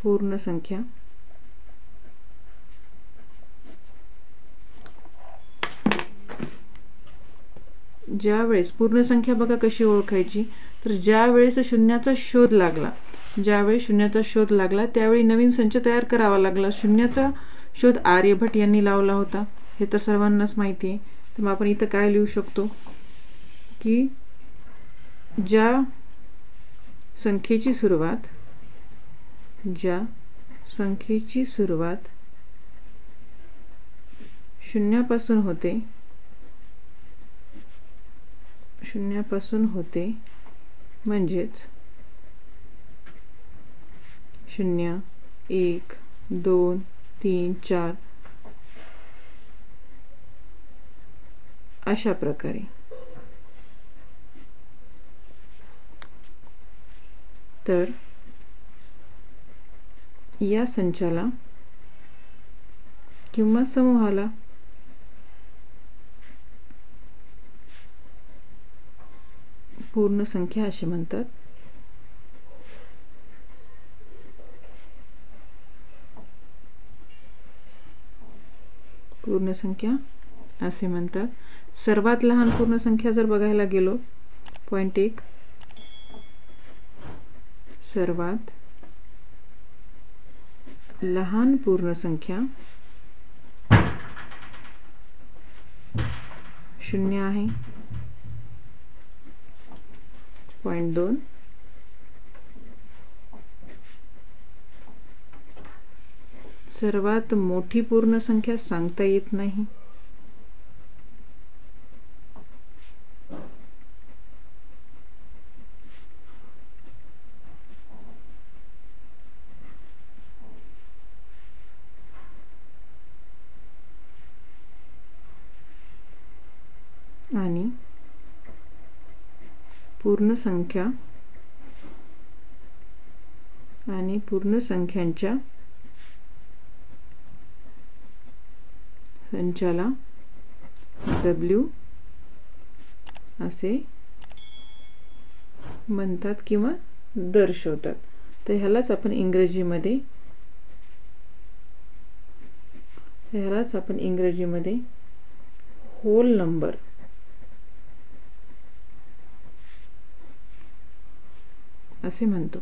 पूर्ण संख्या ज्या वेळेस पूर्ण संख्या बघा कशी ओळखायची, तर ज्या वेळेस शून्याचा शोध लागला, ज्यावेळेस शून्याचा शोध लागला त्यावेळी नवीन संच तयार करावा लागला. शून्याचा शोध आर्यभट यांनी लावला होता, हे तर सर्वांनाच माहिती आहे. तर मग आपण इथं काय लिहू शकतो की ज्या संख्येची सुरुवात शून्यापासून होते म्हणजेच 0 1 2 3 4 अशा प्रकारे. तर या संचाला किंवा समूहाला पूर्ण संख्या असे म्हणतात. पूर्ण संख्या असे म्हणतात. सर्वात लहान पूर्ण संख्या जर बघायला गेलो, पॉइंट 1, सर्वात लहान पूर्ण संख्या 0 आहे. पॉइंट 2, सर्वात मोठी पूर्ण संख्या सांगता येत नाही. आणि पूर्ण संख्यांच्या संचाला W असे म्हणतात किंवा दर्शवतात. तर ह्यालाच आपण इंग्रजीमध्ये होल नंबर असे म्हणतो.